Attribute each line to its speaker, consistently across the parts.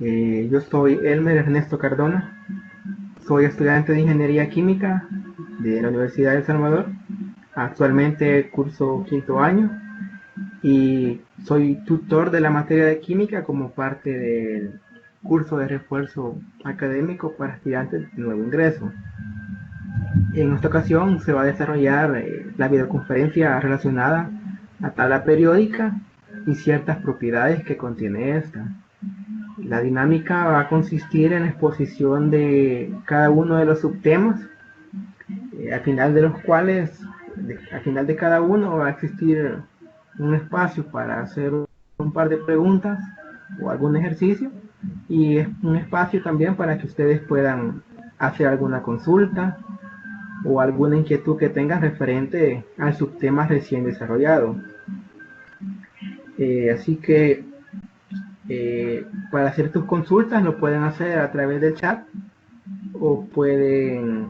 Speaker 1: Yo soy Elmer Ernesto Cardona, soy estudiante de Ingeniería Química de la Universidad de El Salvador. Actualmente curso quinto año y soy tutor de la materia de química como parte del curso de refuerzo académico para estudiantes de nuevo ingreso. En esta ocasión se va a desarrollar la videoconferencia relacionada a tabla periódica y ciertas propiedades que contiene esta. La dinámica va a consistir en la exposición de cada uno de los subtemas, al final de los cuales, al final de cada uno va a existir un espacio para hacer un par de preguntas o algún ejercicio, y es un espacio también para que ustedes puedan hacer alguna consulta o alguna inquietud que tengan referente al subtema recién desarrollado. Así que para hacer tus consultas lo pueden hacer a través del chat o pueden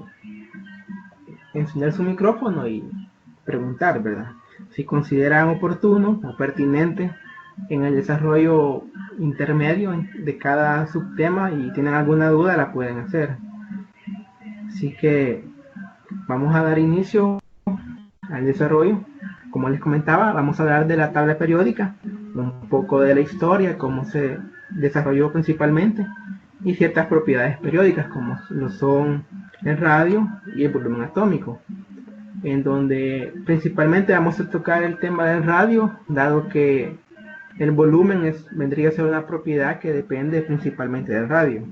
Speaker 1: encender su micrófono y preguntar, ¿verdad? Si consideran oportuno o pertinente en el desarrollo intermedio de cada subtema y tienen alguna duda, la pueden hacer. Así que vamos a dar inicio al desarrollo. Como les comentaba, vamos a hablar de la tabla periódica, un poco de la historia, cómo se desarrolló principalmente, y ciertas propiedades periódicas como lo son el radio y el volumen atómico, en donde principalmente vamos a tocar el tema del radio, dado que el volumen vendría a ser una propiedad que depende principalmente del radio.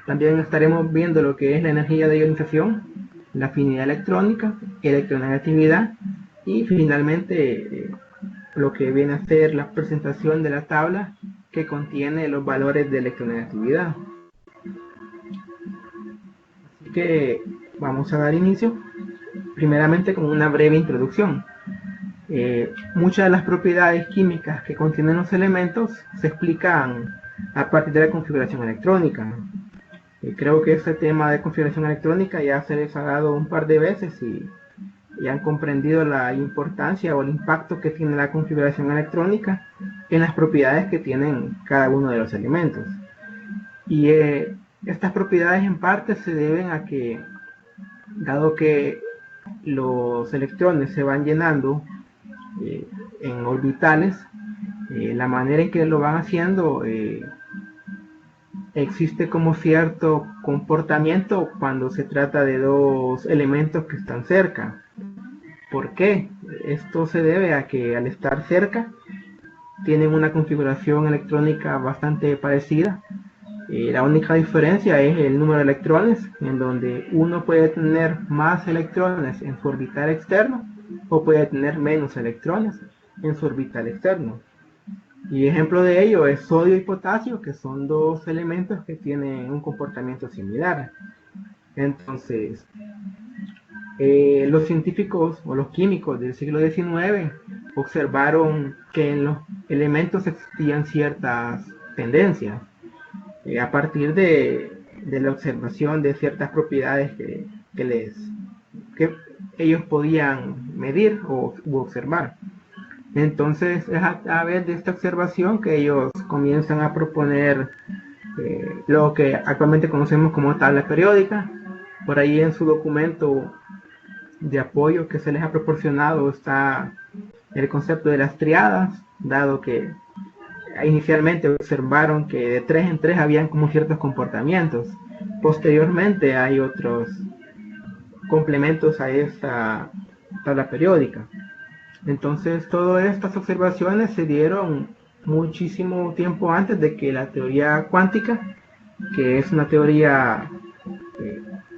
Speaker 1: También estaremos viendo lo que es la energía de ionización, la afinidad electrónica, electronegatividad y finalmente lo que viene a ser la presentación de la tabla que contiene los valores de electronegatividad. Así que vamos a dar inicio primeramente con una breve introducción. Muchas de las propiedades químicas que contienen los elementos se explican a partir de la configuración electrónica. Creo que este tema de configuración electrónica ya se les ha dado un par de veces y han comprendido la importancia o el impacto que tiene la configuración electrónica en las propiedades que tienen cada uno de los elementos. Y estas propiedades en parte se deben a que, dado que los electrones se van llenando en orbitales, la manera en que lo van haciendo existe como cierto comportamiento cuando se trata de dos elementos que están cerca. ¿Por qué? Esto se debe a que al estar cerca tienen una configuración electrónica bastante parecida. La única diferencia es el número de electrones, en donde uno puede tener más electrones en su orbital externo o puede tener menos electrones en su orbital externo. Y ejemplo de ello es sodio y potasio, que son dos elementos que tienen un comportamiento similar. Entonces, los científicos o los químicos del siglo XIX observaron que en los elementos existían ciertas tendencias a partir de la observación de ciertas propiedades que ellos podían medir u observar. Entonces es a través de esta observación que ellos comienzan a proponer lo que actualmente conocemos como tabla periódica. Por ahí en su documento de apoyo que se les ha proporcionado está el concepto de las triadas, dado que inicialmente observaron que de 3 en 3 habían como ciertos comportamientos. Posteriormente hay otros complementos a esta tabla periódica. Entonces todas estas observaciones se dieron muchísimo tiempo antes de que la teoría cuántica, que es una teoría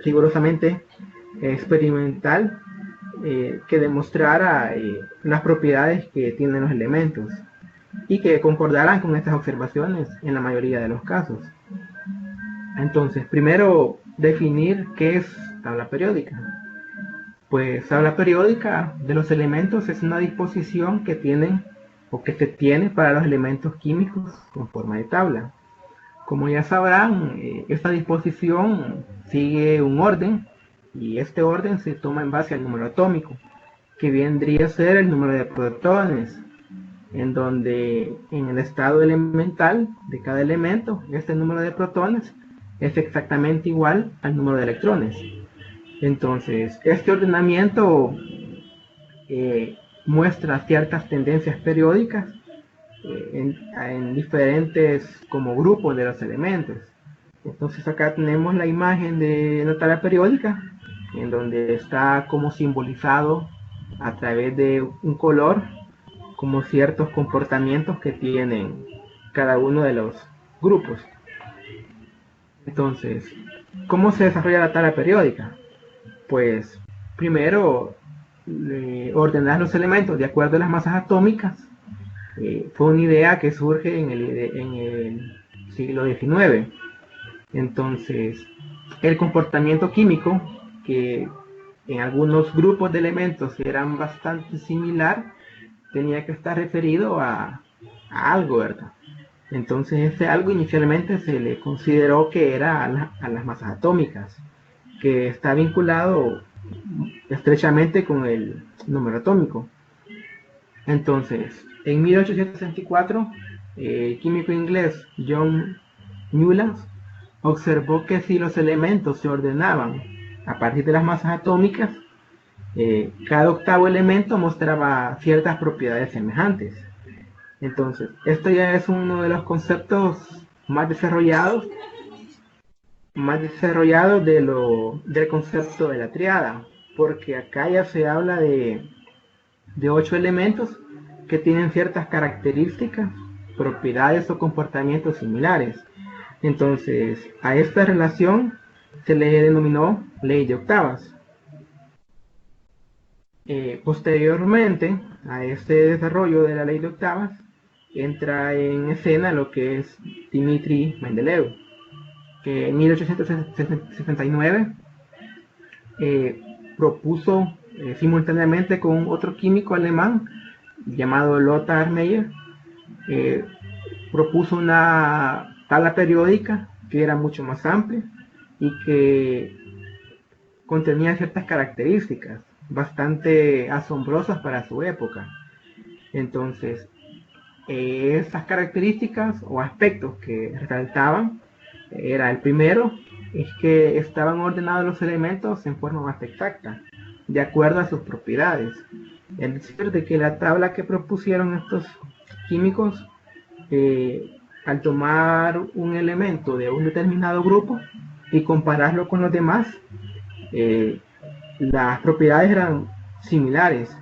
Speaker 1: rigurosamente experimental, que demostrara las propiedades que tienen los elementos y que concordaran con estas observaciones en la mayoría de los casos. Entonces, primero definir qué es tabla periódica. Pues tabla periódica de los elementos es una disposición que tienen o que se tiene para los elementos químicos con forma de tabla. Como ya sabrán, esta disposición sigue un orden y este orden se toma en base al número atómico, que vendría a ser el número de protones, en donde en el estado elemental de cada elemento, este número de protones es exactamente igual al número de electrones. Entonces, este ordenamiento muestra ciertas tendencias periódicas en diferentes como grupos de los elementos. Entonces acá tenemos la imagen de una tabla periódica en donde está como simbolizado a través de un color como ciertos comportamientos que tienen cada uno de los grupos. Entonces, ¿cómo se desarrolla la tabla periódica? Pues primero ordenar los elementos de acuerdo a las masas atómicas. Fue una idea que surge en el siglo XIX. Entonces, el comportamiento químico, que en algunos grupos de elementos eran bastante similar, tenía que estar referido a algo, ¿verdad? Entonces, ese algo inicialmente se le consideró que era a las masas atómicas, que está vinculado estrechamente con el número atómico. Entonces, en 1864, el químico inglés John Newlands observó que si los elementos se ordenaban a partir de las masas atómicas, cada octavo elemento mostraba ciertas propiedades semejantes. Entonces, esto ya es uno de los conceptos más desarrollados del concepto de la triada, porque acá ya se habla de 8 elementos que tienen ciertas características, propiedades o comportamientos similares. Entonces, a esta relación se le denominó ley de octavas. Posteriormente a este desarrollo de la ley de octavas, entra en escena lo que es Dmitri Mendeleev, que en 1869 propuso simultáneamente con otro químico alemán llamado Lothar Meyer, propuso una tabla periódica que era mucho más amplia y que contenía ciertas características bastante asombrosas para su época. Entonces, esas características o aspectos que resaltaban era el primero, es que estaban ordenados los elementos en forma más exacta, de acuerdo a sus propiedades. Es decir, de que la tabla que propusieron estos químicos, al tomar un elemento de un determinado grupo y compararlo con los demás, las propiedades eran similares.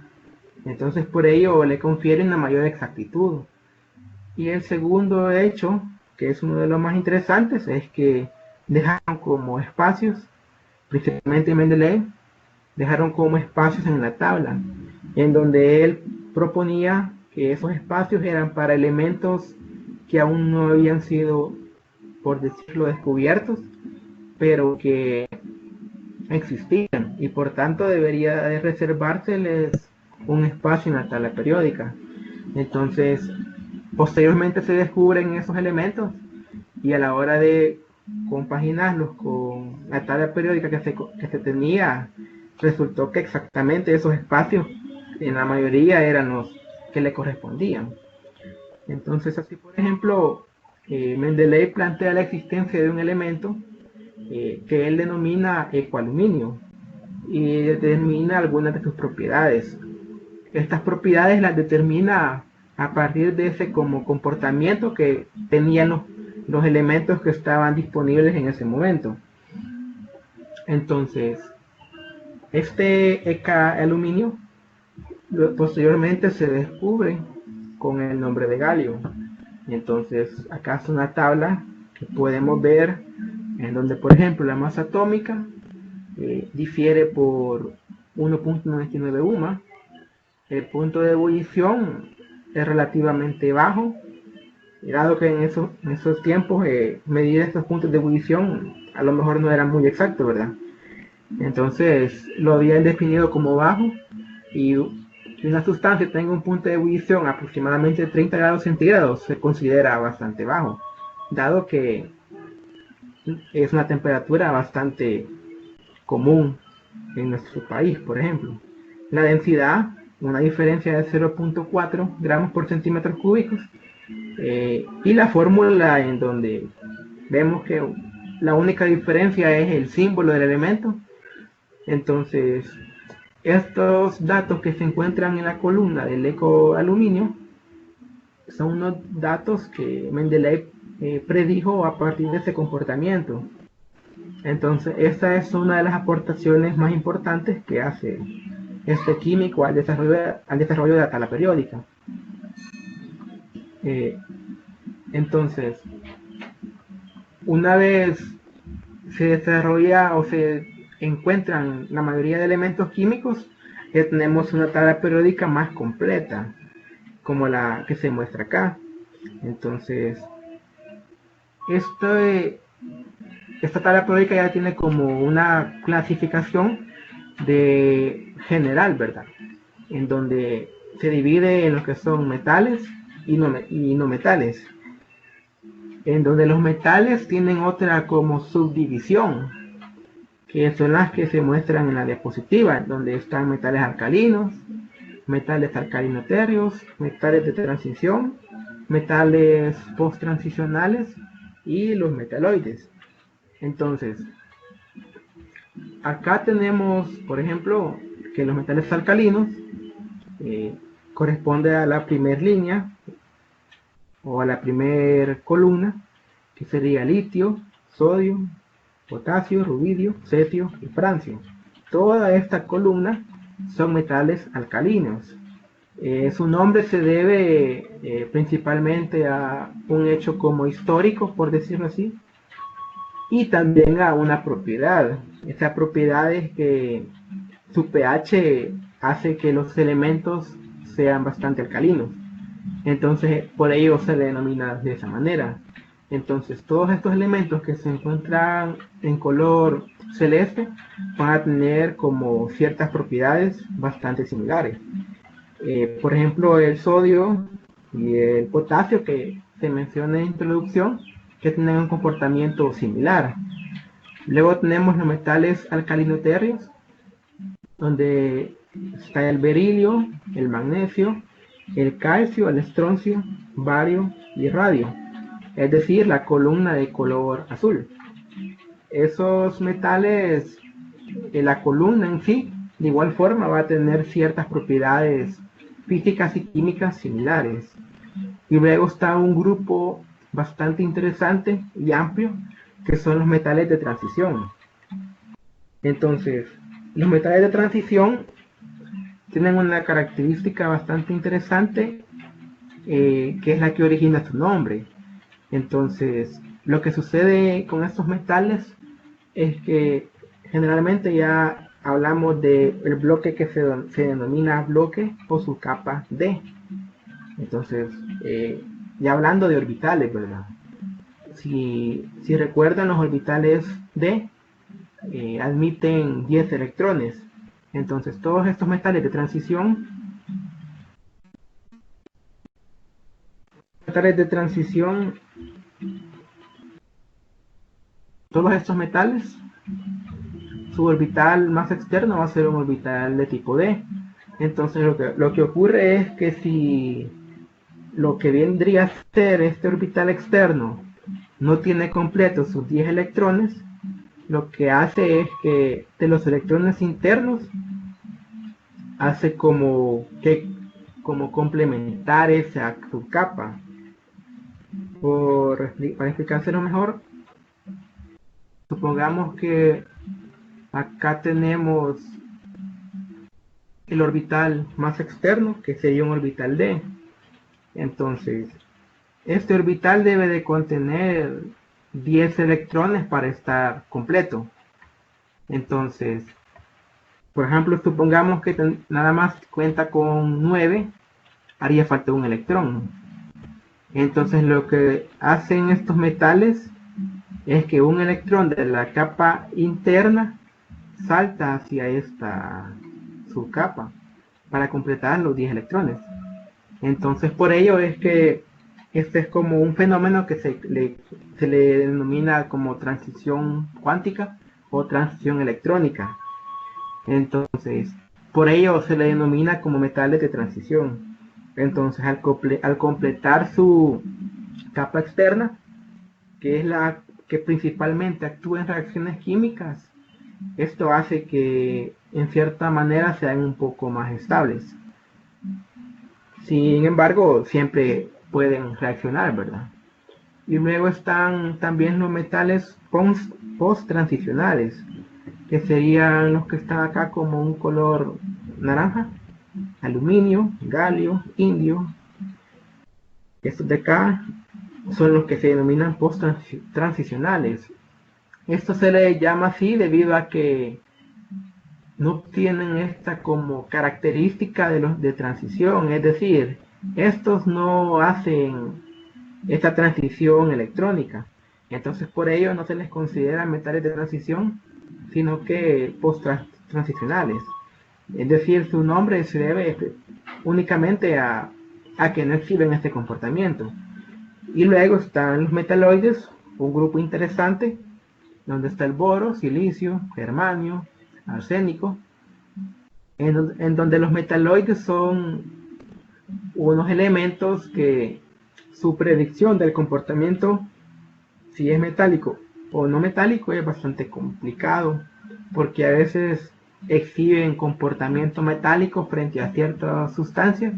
Speaker 1: Entonces por ello le confieren una mayor exactitud. Y el segundo hecho, que es uno de los más interesantes, es que dejaron como espacios, principalmente Mendeleev, dejaron como espacios en la tabla, en donde él proponía que esos espacios eran para elementos que aún no habían sido, por decirlo, descubiertos, pero que existían y por tanto debería de reservárseles un espacio en la tabla periódica. Entonces, posteriormente se descubren esos elementos y a la hora de compaginarlos con la tabla periódica que se tenía, resultó que exactamente esos espacios en la mayoría eran los que le correspondían. Entonces, así por ejemplo, Mendeleev plantea la existencia de un elemento que él denomina ecoaluminio y determina algunas de sus propiedades. Estas propiedades las determina a partir de ese como comportamiento que tenían los elementos que estaban disponibles en ese momento. Entonces, este ecoaluminio posteriormente se descubre con el nombre de galio. Entonces, acá es una tabla que podemos ver en donde, por ejemplo, la masa atómica difiere por 1.99 UMA. El punto de ebullición es relativamente bajo, dado que en esos tiempos medir estos puntos de ebullición a lo mejor no era muy exacto, ¿verdad? Entonces lo habían definido como bajo, y si una sustancia tenga un punto de ebullición aproximadamente 30 grados centígrados se considera bastante bajo, dado que es una temperatura bastante común en nuestro país, por ejemplo. La densidad una diferencia de 0.4 gramos por centímetros cúbicos, y la fórmula en donde vemos que la única diferencia es el símbolo del elemento. Entonces, estos datos que se encuentran en la columna del ecoaluminio son unos datos que Mendeleev predijo a partir de ese comportamiento. Entonces, esta es una de las aportaciones más importantes que hace este químico al desarrollo de la tabla periódica. Entonces, una vez se desarrolla o se encuentran la mayoría de elementos químicos, ya tenemos una tabla periódica más completa, como la que se muestra acá. Entonces, esta tabla periódica ya tiene como una clasificación de general, ¿verdad? En donde se divide en lo que son metales y no metales. En donde los metales tienen otra como subdivisión, que son las que se muestran en la diapositiva, donde están metales alcalinos, metales alcalinoterrios, metales de transición, metales post-transicionales y los metaloides. Entonces, acá tenemos, por ejemplo, que los metales alcalinos corresponde a la primera línea o a la primera columna, que sería litio, sodio, potasio, rubidio, cetio y francio. Toda esta columna son metales alcalinos. Su nombre se debe principalmente a un hecho como histórico, por decirlo así, y también a una propiedad. Esa propiedad es que su pH hace que los elementos sean bastante alcalinos. Entonces, por ello se le denomina de esa manera. Entonces, todos estos elementos que se encuentran en color celeste van a tener como ciertas propiedades bastante similares. Por ejemplo, el sodio y el potasio que se menciona en introducción, que tienen un comportamiento similar. Luego tenemos los metales alcalinoterrios, donde está el berilio, el magnesio, el calcio, el estroncio, bario y radio, es decir, la columna de color azul. Esos metales, la columna en sí, de igual forma va a tener ciertas propiedades físicas y químicas similares. Y luego está un grupo bastante interesante y amplio, que son los metales de transición. Entonces, los metales de transición tienen una característica bastante interesante, que es la que origina su nombre. Entonces, lo que sucede con estos metales es que generalmente ya hablamos del bloque que se denomina bloque o su capa D. Entonces, ya hablando de orbitales, ¿verdad? Si recuerdan, los orbitales D admiten 10 electrones. Entonces, todos estos metales de transición, todos estos metales, su orbital más externo va a ser un orbital de tipo D. Entonces, lo que ocurre es que si lo que vendría a ser este orbital externo no tiene completos sus 10 electrones, lo que hace es que de los electrones internos hace como complementar esa subcapa. Para explicárselo mejor, supongamos que acá tenemos el orbital más externo, que sería un orbital D. Entonces, este orbital debe de contener 10 electrones para estar completo. Entonces, por ejemplo, supongamos que nada más cuenta con 9, haría falta un electrón. Entonces, lo que hacen estos metales es que un electrón de la capa interna salta hacia esta subcapa para completar los 10 electrones. Entonces, por ello es que este es como un fenómeno que se le denomina como transición cuántica o transición electrónica. Entonces, Por ello se le denomina como metales de transición. Entonces, al completar su capa externa, que es la que principalmente actúa en reacciones químicas, esto hace que en cierta manera sean un poco más estables. Sin embargo, siempre pueden reaccionar, ¿verdad? Y luego están también los metales post-transicionales, que serían los que están acá como un color naranja: aluminio, galio, indio. Estos de acá son los que se denominan post-transicionales. Esto se le llama así debido a que no tienen esta como característica de los de transición, es decir, estos no hacen esta transición electrónica. Entonces por ello no se les considera metales de transición, sino que post-transicionales. Es decir, su nombre se debe únicamente a que no exhiben este comportamiento. Y luego están los metaloides, un grupo interesante, donde está el boro, silicio, germanio, arsénico, en donde los metaloides son unos elementos que su predicción del comportamiento, si es metálico o no metálico, es bastante complicado, porque a veces exhiben comportamiento metálico frente a ciertas sustancias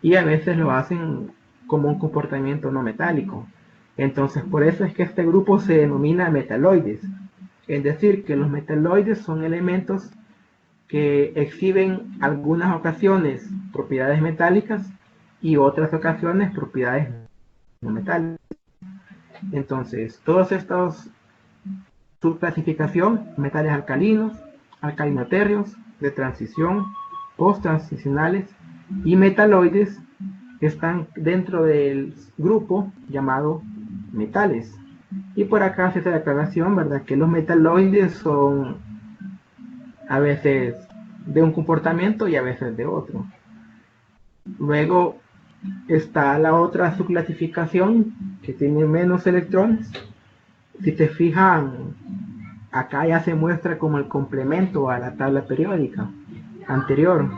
Speaker 1: y a veces lo hacen como un comportamiento no metálico. Entonces, por eso es que este grupo se denomina metaloides. Es decir, que los metaloides son elementos que exhiben algunas ocasiones propiedades metálicas y otras ocasiones propiedades no metálicas. Entonces, todos estos subclasificación: metales alcalinos, alcalinoterrios, de transición, post-transicionales y metaloides, están dentro del grupo llamado metales. Y por acá se hace la aclaración, ¿verdad?, que los metaloides son a veces de un comportamiento y a veces de otro. Luego está la otra subclasificación, que tiene menos electrones. Si te fijan, acá ya se muestra como el complemento a la tabla periódica anterior.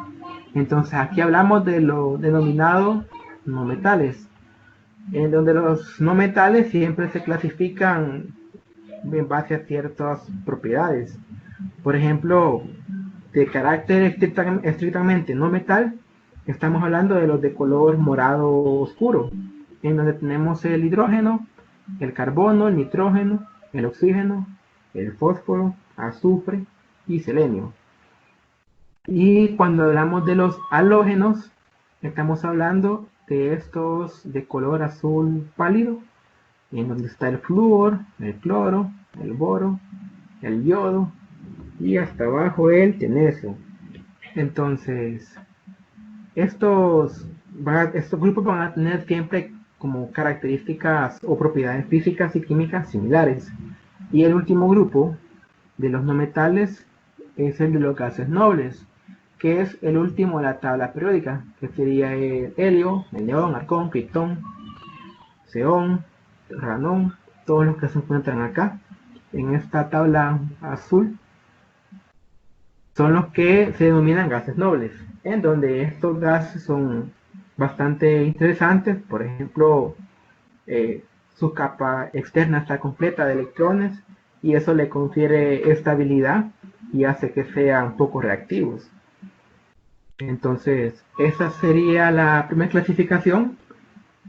Speaker 1: Entonces aquí hablamos de lo denominado no metales, en donde los no metales siempre se clasifican en base a ciertas propiedades. Por ejemplo, de carácter estrictamente no metal, estamos hablando de los de color morado oscuro, en donde tenemos el hidrógeno, el carbono, el nitrógeno, el oxígeno, el fósforo, azufre y selenio. Y cuando hablamos de los halógenos, estamos hablando de estos de color azul pálido, en donde está el flúor, el cloro, el boro, el yodo y hasta abajo el tenesio. Entonces, estos grupos van a tener siempre como características o propiedades físicas y químicas similares. Y el último grupo de los no metales es el de los gases nobles, que es el último de la tabla periódica, que sería el helio, el neón, argón, criptón, xeón, ranón, todos los que se encuentran acá en esta tabla azul son los que se denominan gases nobles, en donde estos gases son bastante interesantes. Por ejemplo, su capa externa está completa de electrones y eso le confiere estabilidad y hace que sean poco reactivos. Entonces, esa sería la primera clasificación,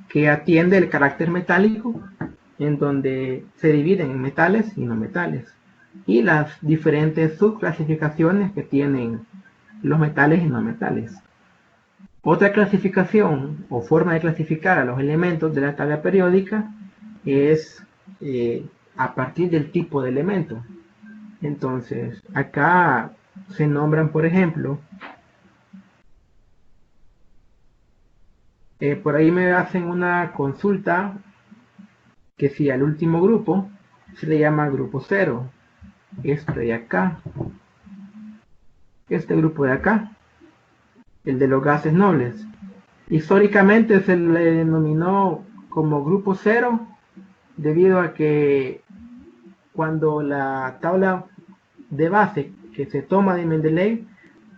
Speaker 1: que atiende el carácter metálico, en donde se dividen en metales y no metales, y las diferentes subclasificaciones que tienen los metales y no metales. Otra clasificación o forma de clasificar a los elementos de la tabla periódica es a partir del tipo de elemento. Entonces, acá se nombran, por ejemplo, por ahí me hacen una consulta que si al último grupo se le llama grupo 0, este de acá, este grupo de acá, el de los gases nobles. Históricamente se le denominó como grupo 0 debido a que cuando la tabla de base que se toma de Mendeleev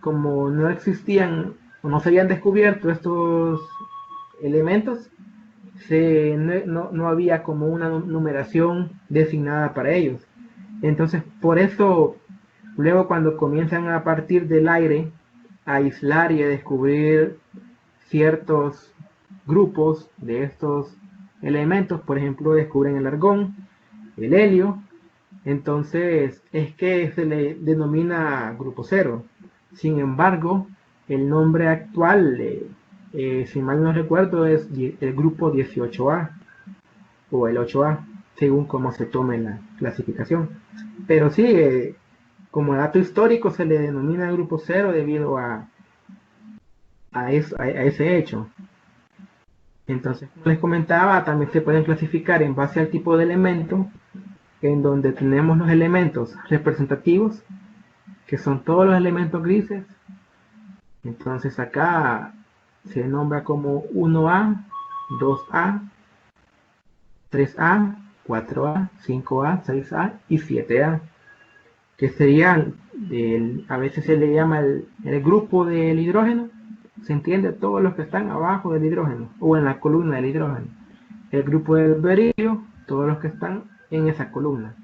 Speaker 1: como no existían o no se habían descubierto estos elementos, no había como una numeración designada para ellos. Entonces, por eso, luego cuando comienzan a partir del aire a aislar y a descubrir ciertos grupos de estos elementos, por ejemplo, descubren el argón, el helio, entonces es que se le denomina grupo cero. Sin embargo, el nombre actual, si mal no recuerdo, es el grupo 18A o el 8A, según cómo se tome la clasificación. Pero sí, como dato histórico se le denomina grupo cero debido a ese hecho. Entonces, como les comentaba, también se pueden clasificar en base al tipo de elemento, en donde tenemos los elementos representativos, que son todos los elementos grises. Entonces acá se nombra como 1A, 2A, 3A, 4A, 5A, 6A y 7A, que serían, a veces se le llama el grupo del hidrógeno, se entiende todos los que están abajo del hidrógeno o en la columna del hidrógeno. El grupo del berilio, todos los que están en esa columna,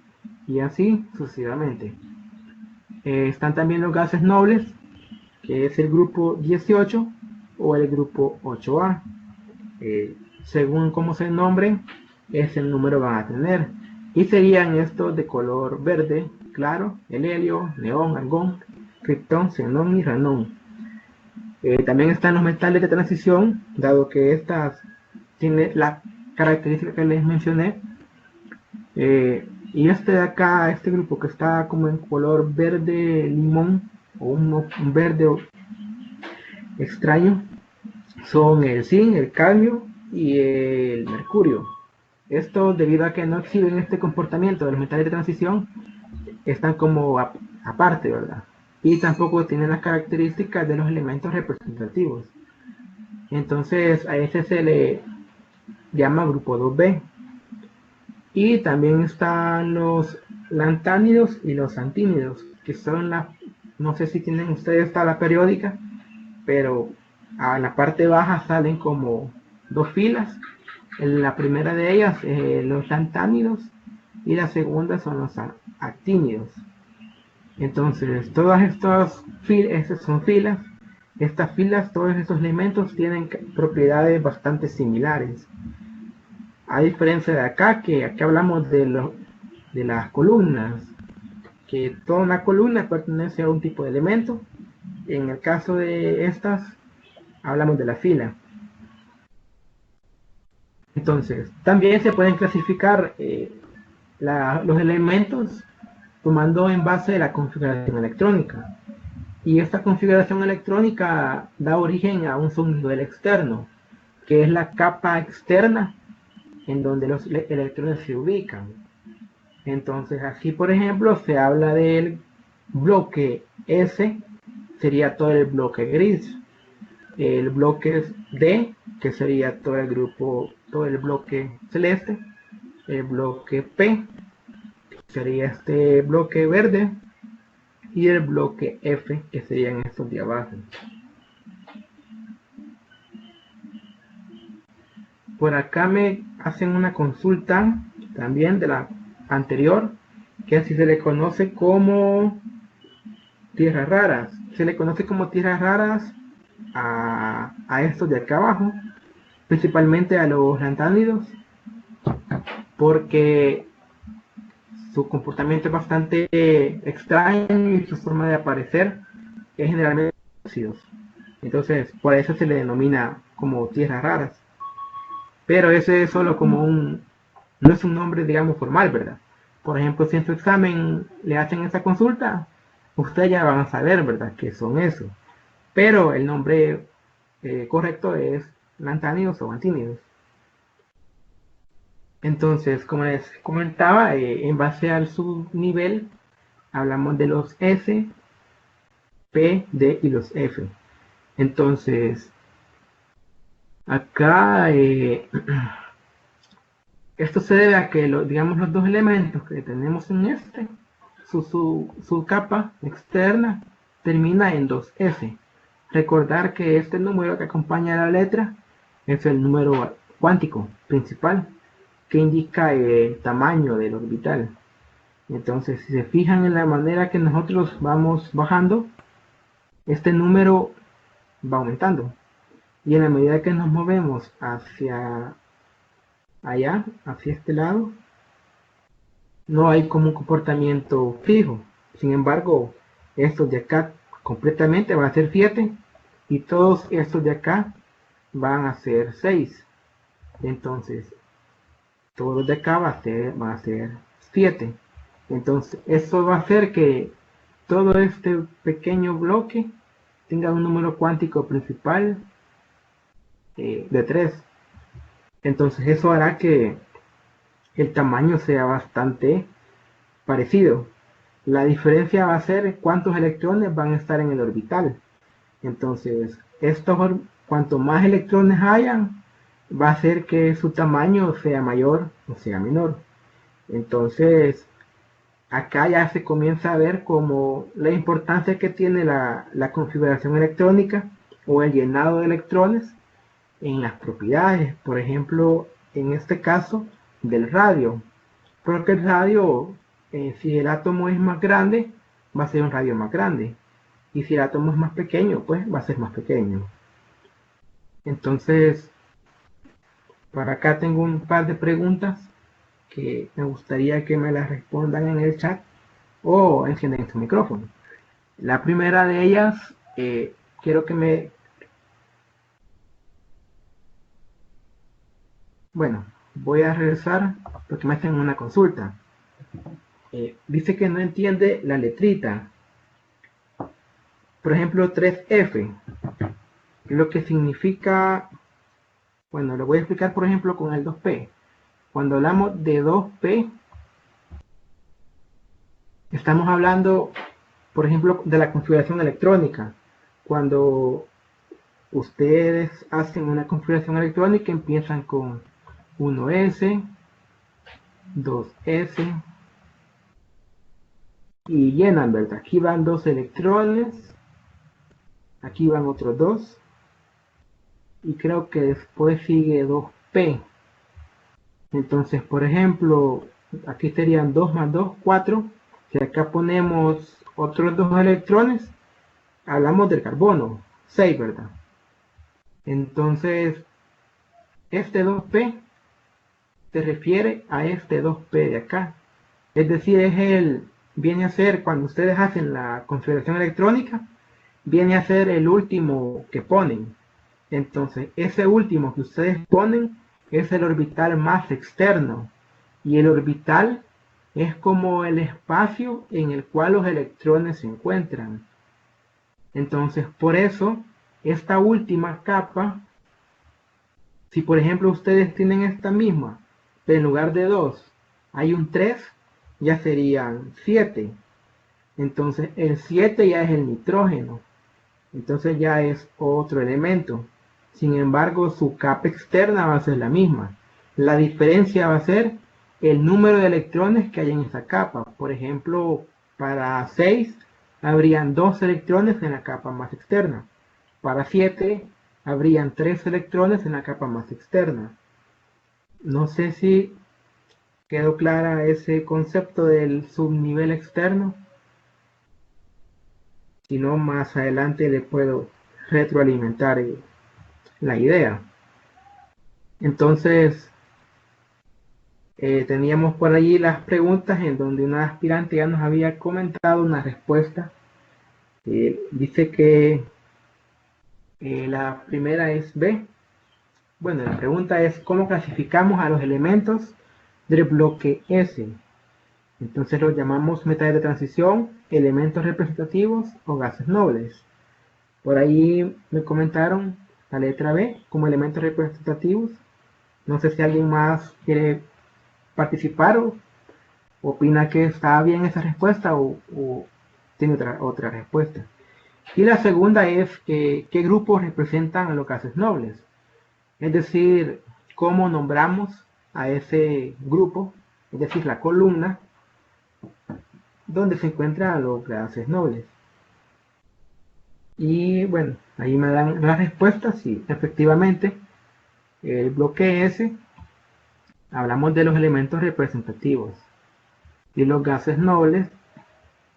Speaker 1: y así sucesivamente. Están también los gases nobles, que es el grupo 18 o el grupo 8A. Según cómo se nombren, ese número van a tener. Y serían estos de color verde claro: el helio, neón, argón, criptón, xenón y ranón. También están los metales de transición, dado que estas tiene la característica que les mencioné. Y este de acá, este grupo que está como en color verde limón o un verde extraño, son el zinc, el cadmio y el mercurio. Esto, debido a que no exhiben este comportamiento de los metales de transición, están como aparte, ¿verdad? Y tampoco tienen las características de los elementos representativos. Entonces a ese se le llama grupo 2B. Y también están los lantánidos y los antínidos, que son no sé si tienen ustedes tabla periódica, pero a la parte baja salen como dos filas. En la primera de ellas los lantánidos y la segunda son los actínidos. Entonces todas estas son filas. Estas filas, todos estos elementos tienen propiedades bastante similares. A diferencia de acá, que aquí hablamos de las columnas, que toda una columna pertenece a un tipo de elemento. En el caso de estas, hablamos de la fila. Entonces, también se pueden clasificar los elementos tomando en base la configuración electrónica. Y esta configuración electrónica da origen a un sonido externo, que es la capa externa en donde los electrones se ubican. Entonces aquí, por ejemplo, se habla del bloque S, sería todo el bloque gris. El bloque D, que sería todo el grupo, todo el bloque celeste. El bloque P, que sería este bloque verde. Y el bloque F, que serían estos de abajo. Por acá me hacen una consulta también de la anterior, que así se le conoce como tierras raras. Se le conoce como tierras raras a estos de acá abajo, principalmente a los lantánidos, porque su comportamiento es bastante extraño y su forma de aparecer es generalmente ácidos. Entonces, por eso se le denomina como tierras raras. Pero ese es solo como no es un nombre, digamos, formal, ¿verdad? Por ejemplo, si en su examen le hacen esa consulta, ustedes ya van a saber, ¿verdad?, qué son eso. Pero el nombre correcto es lantánidos o antínidos. Entonces, como les comentaba, en base al subnivel, hablamos de los S, P, D y los F. Entonces, acá esto se debe a que, digamos, los dos elementos que tenemos en su capa externa termina en 2s. Recordar que este número que acompaña a la letra es el número cuántico principal que indica el tamaño del orbital. Entonces, si se fijan en la manera que nosotros vamos bajando, este número va aumentando. Y en la medida que nos movemos hacia allá, hacia este lado, no hay como un comportamiento fijo. Sin embargo, estos de acá completamente van a ser 7 y todos estos de acá van a ser 6. Entonces, todos los de acá van a ser 7. Entonces, eso va a hacer que todo este pequeño bloque tenga un número cuántico principal de 3. Entonces, eso hará que el tamaño sea bastante parecido. La diferencia va a ser cuántos electrones van a estar en el orbital. Entonces, cuanto más electrones hayan, va a hacer que su tamaño sea mayor o sea menor. Entonces, acá ya se comienza a ver como la importancia que tiene la configuración electrónica o el llenado de electrones en las propiedades. Por ejemplo, en este caso del radio. Porque el radio, si el átomo es más grande, va a ser un radio más grande. Y si el átomo es más pequeño, pues va a ser más pequeño. Entonces, por acá tengo un par de preguntas que me gustaría que me las respondan en el chat o enciendan su micrófono. La primera de ellas, quiero que me... Bueno, voy a regresar porque me hacen una consulta. Dice que no entiende la letrita. Por ejemplo, 3F. Lo que significa... Bueno, lo voy a explicar por ejemplo con el 2P. Cuando hablamos de 2P, estamos hablando, por ejemplo, de la configuración electrónica. Cuando ustedes hacen una configuración electrónica, empiezan con 1S, 2S y llenan, ¿verdad? Aquí van 2 electrones, aquí van otros 2 y creo que después sigue 2P. Entonces, por ejemplo, aquí serían 2 más 2, 4. Si acá ponemos otros 2 electrones, hablamos del carbono, 6, ¿verdad? Entonces, este 2P se refiere a este 2P de acá. Es decir, viene a ser, cuando ustedes hacen la configuración electrónica, viene a ser el último que ponen. Entonces, ese último que ustedes ponen es el orbital más externo. Y el orbital es como el espacio en el cual los electrones se encuentran. Entonces, por eso, esta última capa, si por ejemplo ustedes tienen esta misma, pero en lugar de 2 hay un 3, ya serían 7. Entonces, el 7 ya es el nitrógeno. Entonces ya es otro elemento. Sin embargo, su capa externa va a ser la misma. La diferencia va a ser el número de electrones que hay en esa capa. Por ejemplo, para 6 habrían 2 electrones en la capa más externa. Para 7 habrían 3 electrones en la capa más externa. No sé si quedó clara ese concepto del subnivel externo. Si no, más adelante le puedo retroalimentar la idea. Entonces, teníamos por allí las preguntas en donde una aspirante ya nos había comentado una respuesta. Dice que la primera es B. Bueno, la pregunta es ¿cómo clasificamos a los elementos del bloque S? Entonces los llamamos metales de transición, elementos representativos o gases nobles. Por ahí me comentaron la letra B como elementos representativos. No sé si alguien más quiere participar o opina que está bien esa respuesta o tiene otra respuesta. Y la segunda es qué grupos representan a los gases nobles. Es decir, cómo nombramos a ese grupo, es decir, la columna donde se encuentran los gases nobles. Y bueno, ahí me dan las respuestas y efectivamente el bloque S hablamos de los elementos representativos y los gases nobles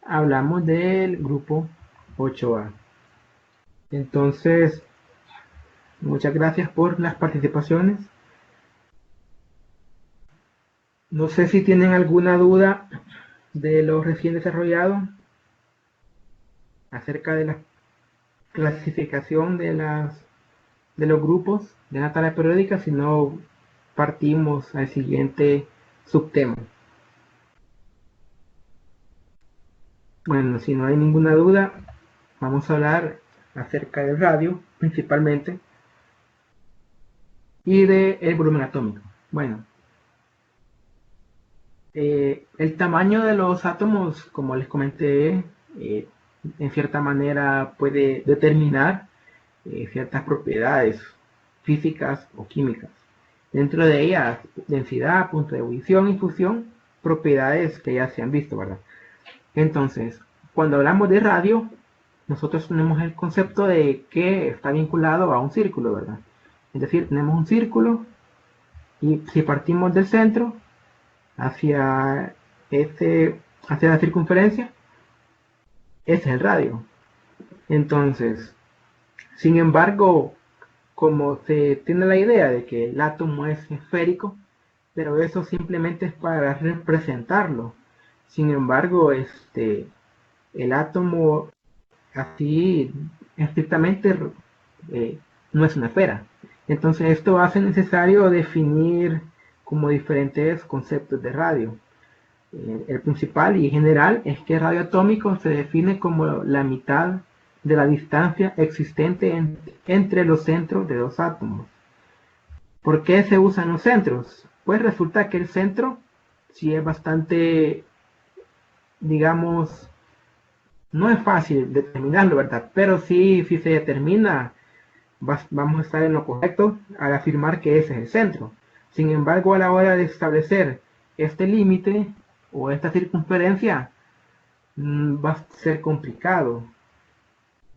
Speaker 1: hablamos del grupo 8A. Entonces, muchas gracias por las participaciones. No sé si tienen alguna duda de lo recién desarrollado acerca de la clasificación de los grupos de la tabla periódica, si no partimos al siguiente subtema. Bueno, si no hay ninguna duda, vamos a hablar acerca del radio principalmente y del volumen atómico. Bueno, el tamaño de los átomos, como les comenté, en cierta manera puede determinar ciertas propiedades físicas o químicas. Dentro de ellas, densidad, punto de ebullición y fusión, propiedades que ya se han visto, ¿verdad? Entonces, cuando hablamos de radio, nosotros tenemos el concepto de que está vinculado a un círculo, ¿verdad? Es decir, tenemos un círculo y si partimos del centro hacia, hacia la circunferencia, ese es el radio. Entonces, sin embargo, como se tiene la idea de que el átomo es esférico, pero eso simplemente es para representarlo. Sin embargo, el átomo así estrictamente no es una esfera. Entonces esto hace necesario definir como diferentes conceptos de radio. El principal y general es que el radio atómico se define como la mitad de la distancia existente entre los centros de dos átomos. ¿Por qué se usan los centros? Pues resulta que el centro sí es bastante, digamos, no es fácil determinarlo, ¿verdad? Pero sí, si se determina, vamos a estar en lo correcto al afirmar que ese es el centro. Sin embargo, a la hora de establecer este límite o esta circunferencia, va a ser complicado.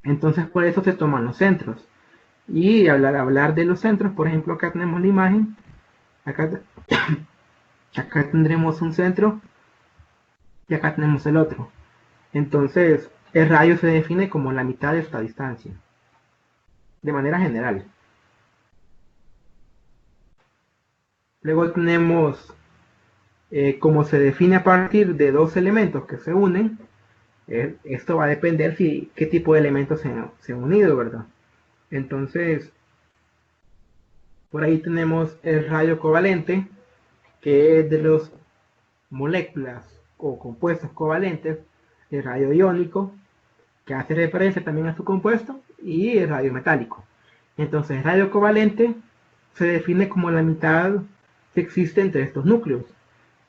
Speaker 1: Entonces, por eso se toman los centros. Y al hablar de los centros, por ejemplo, acá tenemos la imagen. Acá, acá tendremos un centro y acá tenemos el otro. Entonces, el radio se define como la mitad de esta distancia, de manera general. Luego tenemos como se define a partir de dos elementos que se unen. Esto va a depender si qué tipo de elementos se han unido, ¿verdad? Entonces, por ahí tenemos el radio covalente, que es de las moléculas o compuestos covalentes, el radio iónico, que hace referencia también a su compuesto, y el radio metálico. Entonces, el radio covalente se define como la mitad que existe entre estos núcleos.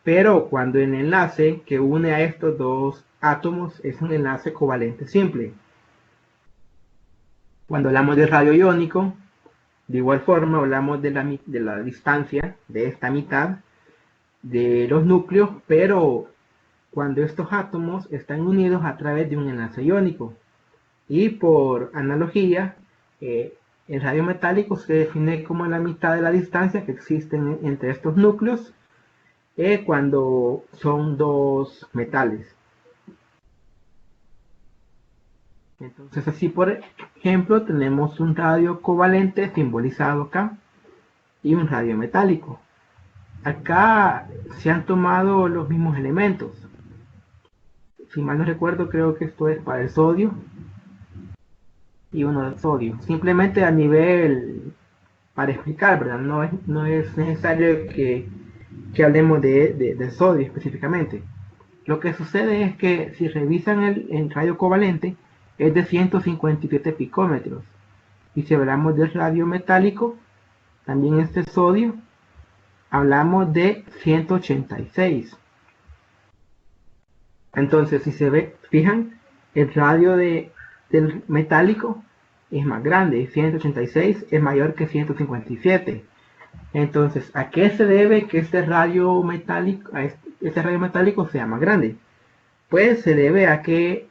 Speaker 1: Pero cuando el enlace que une a estos dos átomos es un enlace covalente simple. Cuando hablamos de radio iónico, de igual forma hablamos de la distancia de esta mitad de los núcleos, pero cuando estos átomos están unidos a través de un enlace iónico. Y por analogía, el radio metálico se define como la mitad de la distancia que existe entre estos núcleos cuando son dos metales. Entonces así por ejemplo tenemos un radio covalente simbolizado acá y un radio metálico. Acá se han tomado los mismos elementos. Si mal no recuerdo, creo que esto es para el sodio y uno del sodio. Simplemente a nivel para explicar, ¿verdad? No es necesario que hablemos de sodio específicamente. Lo que sucede es que si revisan el radio covalente es de 157 picómetros. Y si hablamos del radio metálico, también este sodio, hablamos de 186. Entonces, si se fijan, el radio del metálico es más grande, 186 es mayor que 157. Entonces, ¿a qué se debe que este radio metálico sea más grande? Pues se debe a que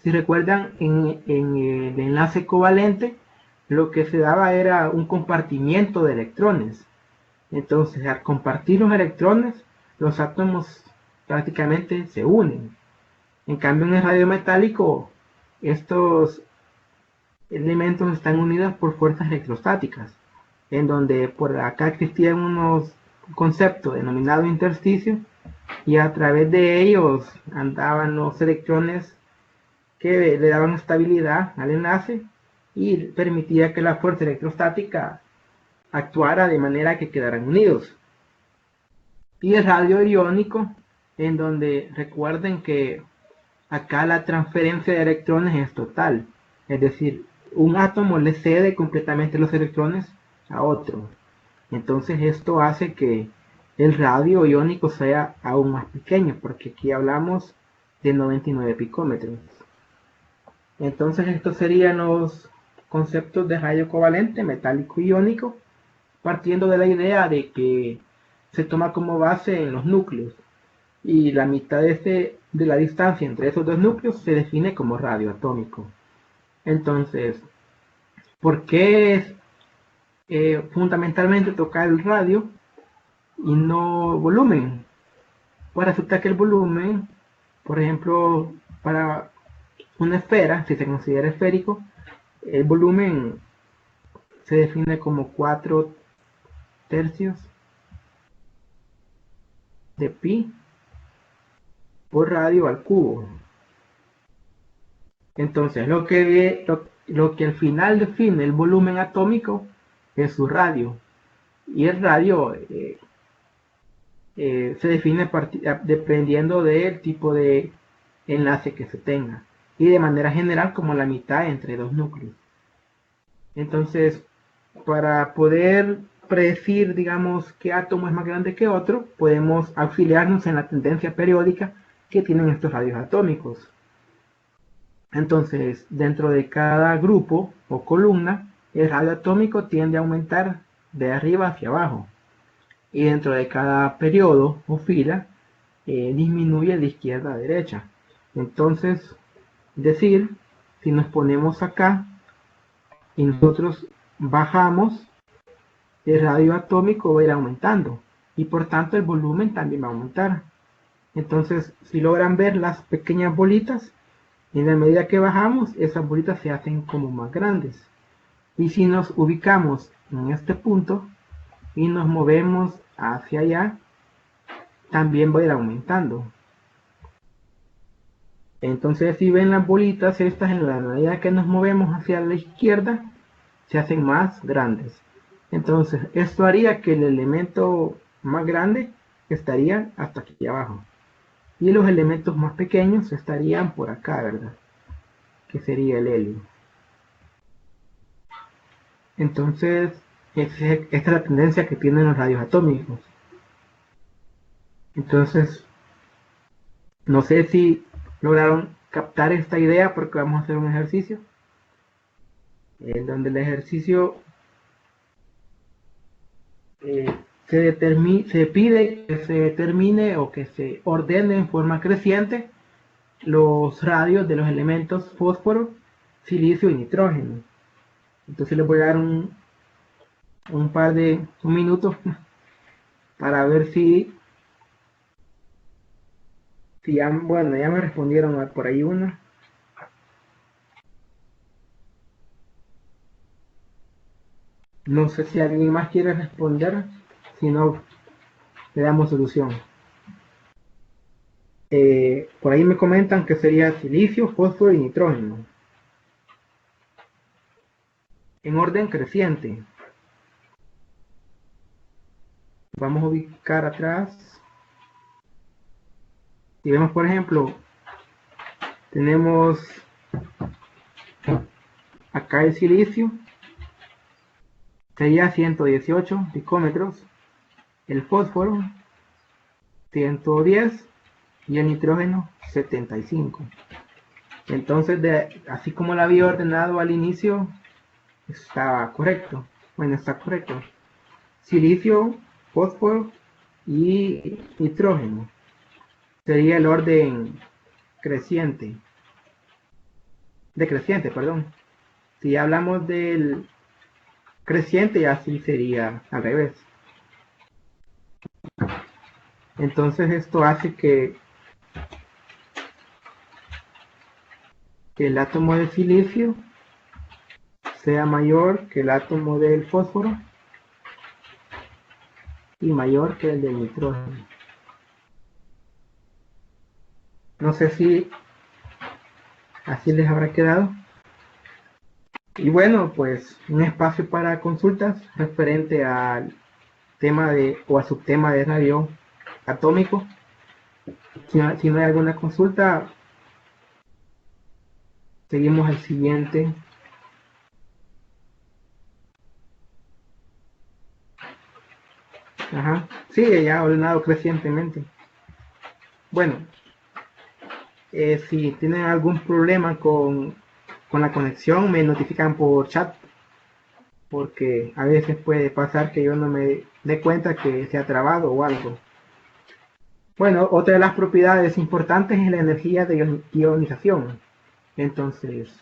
Speaker 1: Si recuerdan, en el enlace covalente, lo que se daba era un compartimiento de electrones. Entonces, al compartir los electrones, los átomos prácticamente se unen. En cambio, en el radio metálico, estos elementos están unidos por fuerzas electrostáticas, en donde por acá existían unos conceptos denominados intersticios, y a través de ellos andaban los electrones que le daban estabilidad al enlace y permitía que la fuerza electrostática actuara de manera que quedaran unidos. Y el radio iónico, en donde recuerden que acá la transferencia de electrones es total, es decir, un átomo le cede completamente los electrones a otro. Entonces esto hace que el radio iónico sea aún más pequeño, porque aquí hablamos de 99 picómetros. Entonces estos serían los conceptos de radio covalente, metálico y iónico, partiendo de la idea de que se toma como base en los núcleos, y la mitad de la distancia entre esos dos núcleos se define como radio atómico. Entonces, ¿por qué es fundamentalmente tocar el radio y no volumen? Pues resulta que el volumen, por ejemplo, para una esfera, si se considera esférico, el volumen se define como 4 tercios de pi por radio al cubo. Entonces, lo que al final define el volumen atómico es su radio. Y el radio se define dependiendo del tipo de enlace que se tenga. Y de manera general como la mitad entre dos núcleos. Entonces, para poder predecir, digamos, qué átomo es más grande que otro, podemos auxiliarnos en la tendencia periódica que tienen estos radios atómicos. Entonces, dentro de cada grupo o columna, el radio atómico tiende a aumentar de arriba hacia abajo. Y dentro de cada periodo o fila, disminuye de izquierda a derecha. Entonces, decir, si nos ponemos acá y nosotros bajamos, el radio atómico va a ir aumentando. Y por tanto el volumen también va a aumentar. Entonces, si logran ver las pequeñas bolitas, en la medida que bajamos, esas bolitas se hacen como más grandes. Y si nos ubicamos en este punto y nos movemos hacia allá, también va a ir aumentando. Entonces, si ven las bolitas estas, en la medida que nos movemos hacia la izquierda, se hacen más grandes. Entonces, esto haría que el elemento más grande estaría hasta aquí abajo. Y los elementos más pequeños estarían por acá, ¿verdad? Que sería el helio. Entonces, esta es la tendencia que tienen los radios atómicos. Entonces, no sé si lograron captar esta idea, porque vamos a hacer un ejercicio en donde el ejercicio se pide que se determine o que se ordene en forma creciente los radios de los elementos fósforo, silicio y nitrógeno. Entonces les voy a dar un minuto para ver si ya, bueno, ya me respondieron por ahí una. No sé si alguien más quiere responder, si no, le damos solución. Por ahí me comentan que sería silicio, fósforo y nitrógeno. En orden creciente. Vamos a ubicar atrás. Si vemos, por ejemplo, tenemos acá el silicio, sería 118 picómetros, el fósforo 110 y el nitrógeno 75. Entonces, así como lo había ordenado al inicio, estaba correcto. Bueno, está correcto. Silicio, fósforo y nitrógeno. Sería el orden creciente. decreciente, perdón. Si hablamos del creciente, así sería al revés. Entonces esto hace que el átomo de silicio sea mayor que el átomo del fósforo y mayor que el del nitrógeno. No sé si así les habrá quedado. Y bueno, pues un espacio para consultas referente al tema o a subtema de radio atómico. Si no hay alguna consulta, seguimos al siguiente. Ajá. Sí, ya ha ordenado crecientemente. Bueno, si tienen algún problema con la conexión, me notifican por chat, porque a veces puede pasar que yo no me dé cuenta que se ha trabado o algo. Bueno, otra de las propiedades importantes es la energía de ionización. Entonces,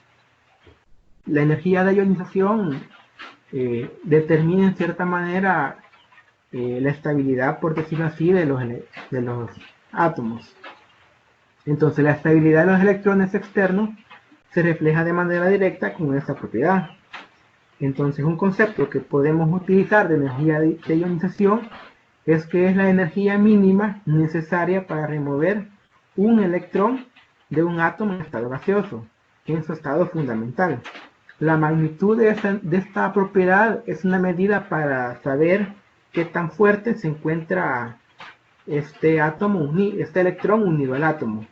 Speaker 1: la energía de ionización determina en cierta manera la estabilidad, por decirlo así, de los átomos. Entonces, la estabilidad de los electrones externos se refleja de manera directa con esta propiedad. Entonces, un concepto que podemos utilizar de energía de ionización es que es la energía mínima necesaria para remover un electrón de un átomo en estado gaseoso, en su estado fundamental. La magnitud de esta propiedad es una medida para saber qué tan fuerte se encuentra este electrón unido al átomo.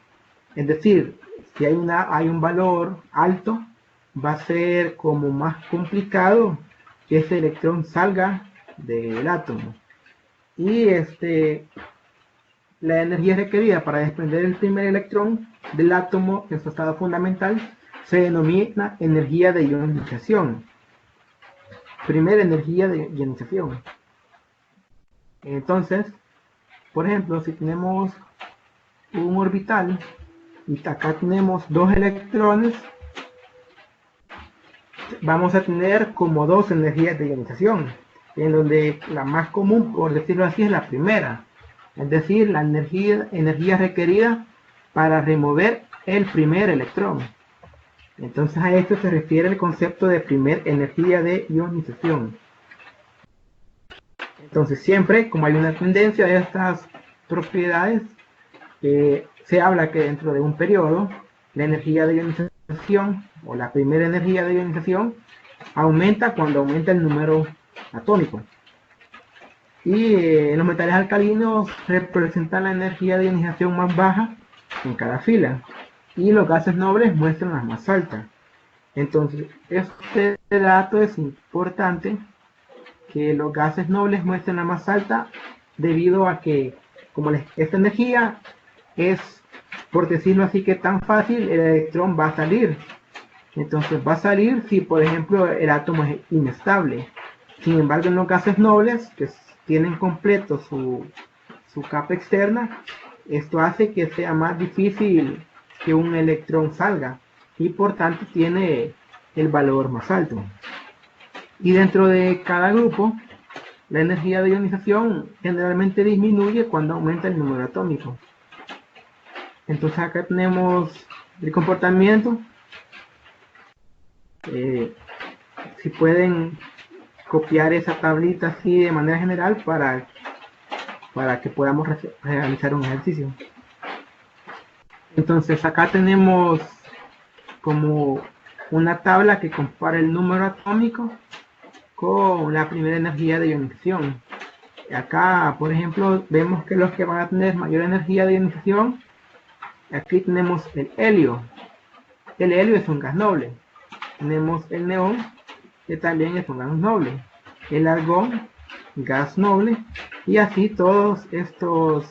Speaker 1: Es decir, si hay un valor alto, va a ser como más complicado que ese electrón salga del átomo. Y la energía requerida para desprender el primer electrón del átomo en su estado fundamental se denomina energía de ionización. Primera energía de ionización. Entonces, por ejemplo, si tenemos un orbital y acá tenemos dos electrones, vamos a tener como dos energías de ionización, en donde la más común, por decirlo así, es la primera, es decir, la energía requerida para remover el primer electrón. Entonces a esto se refiere el concepto de primer energía de ionización. Entonces siempre, como hay una tendencia a estas propiedades, se habla que dentro de un periodo, la energía de ionización o la primera energía de ionización aumenta cuando aumenta el número atómico. Y los metales alcalinos representan la energía de ionización más baja en cada fila. Y los gases nobles muestran las más altas. Entonces, este dato es importante, que los gases nobles muestren la más alta, debido a que, como esta energía es, por decirlo así, que tan fácil, el electrón va a salir. Entonces va a salir si, por ejemplo, el átomo es inestable. Sin embargo, en los gases nobles, que tienen completo su capa externa, esto hace que sea más difícil que un electrón salga, y por tanto tiene el valor más alto. Y dentro de cada grupo, la energía de ionización generalmente disminuye cuando aumenta el número atómico. Entonces acá tenemos el comportamiento. Si pueden copiar esa tablita así de manera general para que podamos realizar un ejercicio. Entonces acá tenemos como una tabla que compara el número atómico con la primera energía de ionización. Acá, por ejemplo, vemos que los que van a tener mayor energía de ionización, aquí tenemos el helio. El helio es un gas noble. Tenemos el neón, que también es un gas noble. El argón, gas noble. Y así todos estos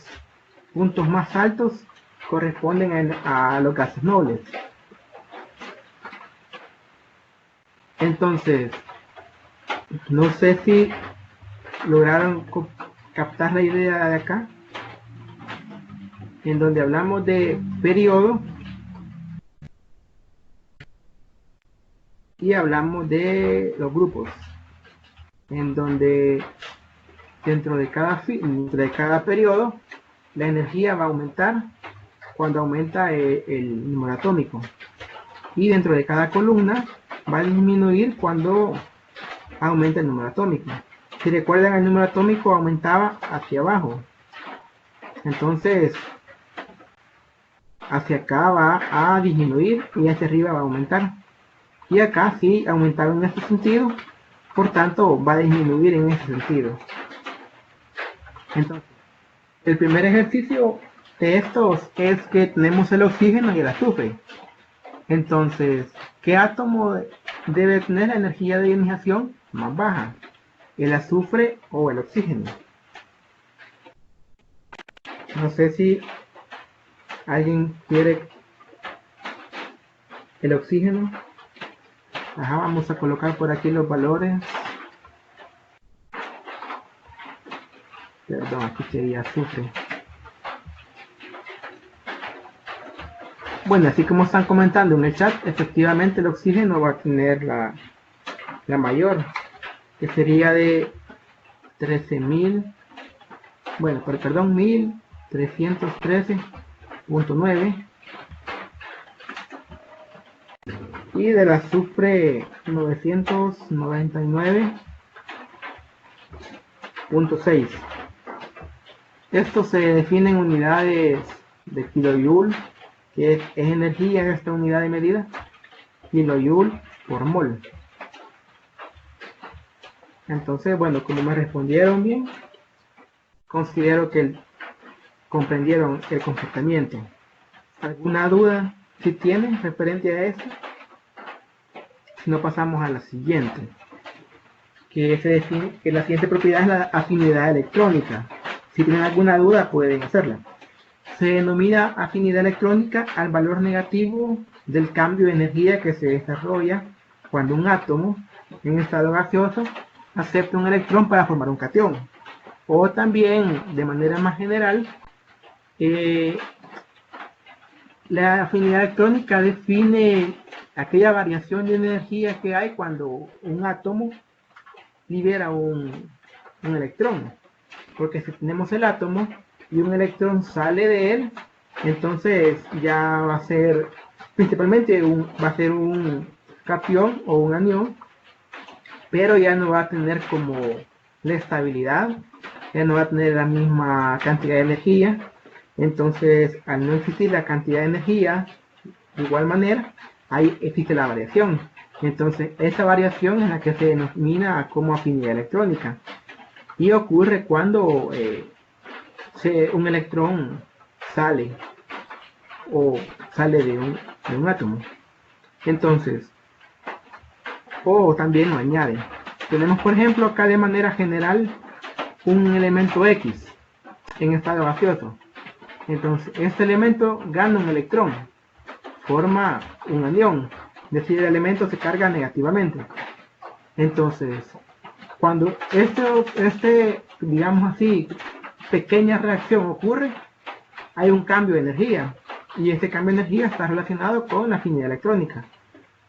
Speaker 1: puntos más altos corresponden a los gases nobles. Entonces, no sé si lograron captar la idea de acá, en donde hablamos de periodo. y hablamos de los grupos, en donde dentro de cada periodo la energía va a aumentar cuando aumenta el número atómico, y dentro de cada columna va a disminuir cuando aumenta el número atómico. Si recuerdan, el número atómico aumentaba hacia abajo, entonces hacia acá va a disminuir y hacia arriba va a aumentar, y acá sí aumentaba en este sentido, por tanto va a disminuir en ese sentido. Entonces, el primer ejercicio de estos es que tenemos el oxígeno y el azufre. Entonces, ¿qué átomo debe tener la energía de ionización más baja? ¿El azufre o el oxígeno? No sé si alguien quiere el oxígeno. Ajá, vamos a colocar por aquí los valores. Perdón, aquí sería azufre. Bueno, así como están comentando en el chat, efectivamente el oxígeno va a tener la mayor, que sería de 13.000, bueno, perdón, 1313.9, y del azufre 999.6. Esto se define en unidades de kilojoule, que es energía en esta unidad de medida, kilojoule por mol. Entonces, bueno, como me respondieron bien, considero que comprendieron el comportamiento. ¿Alguna duda si tienen referente a esto? Si no, pasamos a la siguiente, que se define, que la siguiente propiedad es la afinidad electrónica. Si tienen alguna duda pueden hacerla. Se denomina afinidad electrónica al valor negativo del cambio de energía que se desarrolla cuando un átomo en estado gaseoso acepta un electrón para formar un catión. O también, de manera más general, la afinidad electrónica define aquella variación de energía que hay cuando un átomo libera un electrón. Porque si tenemos el átomo y un electrón sale de él, entonces ya va a ser principalmente va a ser un catión o un anión, pero ya no va a tener como la estabilidad, ya no va a tener la misma cantidad de energía. Entonces, al no existir la cantidad de energía, de igual manera, ahí existe la variación. Entonces, esa variación es la que se denomina como afinidad electrónica. Y ocurre cuando un electrón sale de un átomo. Entonces, o también lo añade. Tenemos, por ejemplo, acá de manera general un elemento X en estado gaseoso. Entonces, este elemento gana un electrón, forma un anión, es decir, el elemento se carga negativamente. Entonces, cuando digamos así, pequeña reacción ocurre, hay un cambio de energía, y este cambio de energía está relacionado con la afinidad electrónica.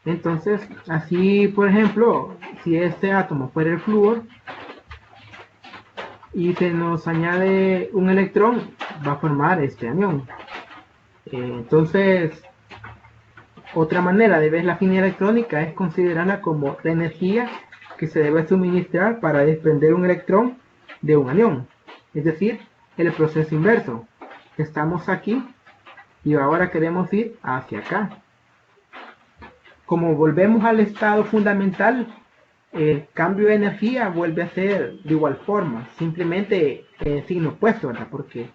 Speaker 1: Entonces, así, por ejemplo, si este átomo fuera el flúor y se nos añade un electrón, va a formar este anión. Entonces, otra manera de ver la afinidad electrónica es considerarla como la energía que se debe suministrar para desprender un electrón de un anión. Es decir, el proceso inverso. Estamos aquí y ahora queremos ir hacia acá. Como volvemos al estado fundamental, el cambio de energía vuelve a ser de igual forma, simplemente en signo opuesto, ¿verdad? Porque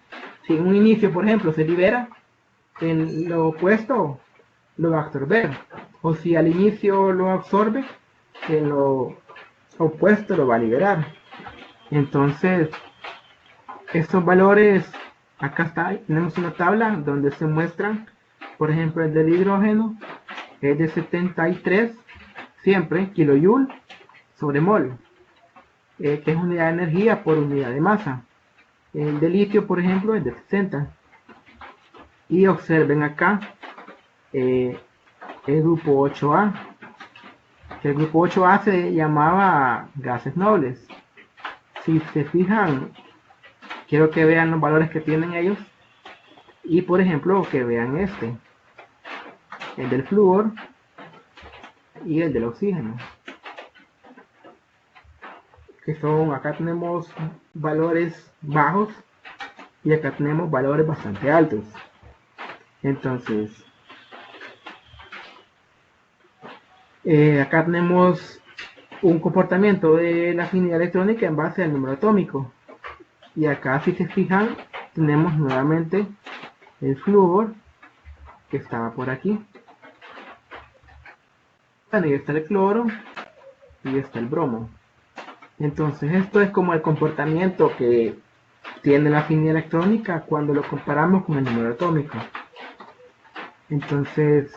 Speaker 1: si en un inicio, por ejemplo, se libera, en lo opuesto lo va a absorber. O si al inicio lo absorbe, en lo opuesto lo va a liberar. Entonces, estos valores, acá está, tenemos una tabla donde se muestran, por ejemplo, el del hidrógeno es de 73, siempre, kilojoule sobre mol, que es unidad de energía por unidad de masa. El de litio, por ejemplo, es de 60. Y observen acá, el grupo 8A, El grupo 8A se llamaba gases nobles. Si se fijan, quiero que vean los valores que tienen ellos. Y por ejemplo, que vean el del flúor y el del oxígeno. Que son, acá tenemos valores bajos y acá tenemos valores bastante altos. Entonces, acá tenemos un comportamiento de la afinidad electrónica en base al número atómico. Y acá, si se fijan, tenemos nuevamente el flúor que estaba por aquí. Bueno, y está el cloro y está el bromo. Entonces, esto es como el comportamiento que tiene la afinidad electrónica cuando lo comparamos con el número atómico. Entonces,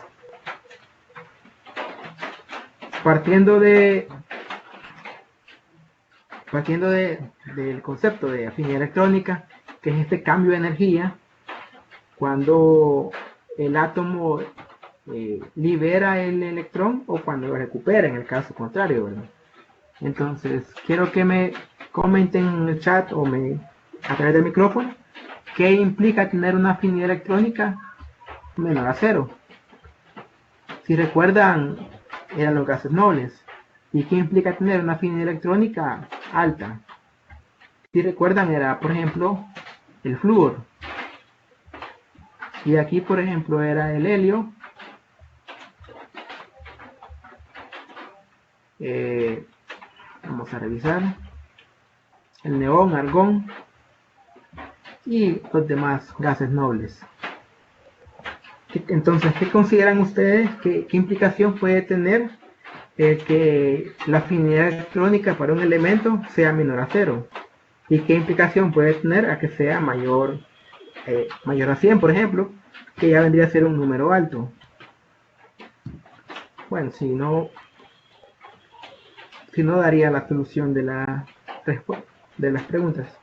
Speaker 1: partiendo del concepto de afinidad electrónica, que es este cambio de energía, cuando el átomo libera el electrón o cuando lo recupera, en el caso contrario, ¿verdad? Entonces, quiero que me comenten en el chat o a través del micrófono qué implica tener una afinidad electrónica menor a cero. Si recuerdan, eran los gases nobles. ¿Y qué implica tener una afinidad electrónica alta? Si recuerdan, era, por ejemplo, el flúor. Y aquí, por ejemplo, era el helio. Vamos a revisar. El neón, argón y los demás gases nobles. Entonces, ¿qué consideran ustedes? ¿Qué implicación puede tener que la afinidad electrónica para un elemento sea menor a cero? ¿Y qué implicación puede tener a que sea mayor a 100, por ejemplo, que ya vendría a ser un número alto? Bueno, si no daría la solución de las preguntas.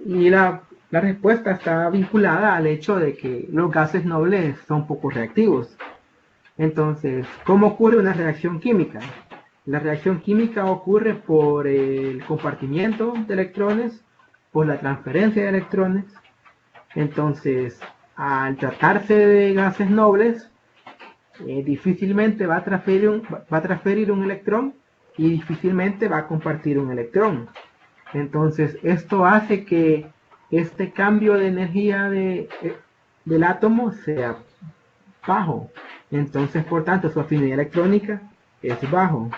Speaker 1: Y la respuesta está vinculada al hecho de que los gases nobles son poco reactivos. Entonces, ¿cómo ocurre una reacción química? La reacción química ocurre por el compartimiento de electrones, por la transferencia de electrones. Entonces, al tratarse de gases nobles, difícilmente va a transferir un electrón y difícilmente va a compartir un electrón. Entonces, esto hace que este cambio de energía del átomo sea bajo. Entonces, por tanto, su afinidad electrónica es bajo.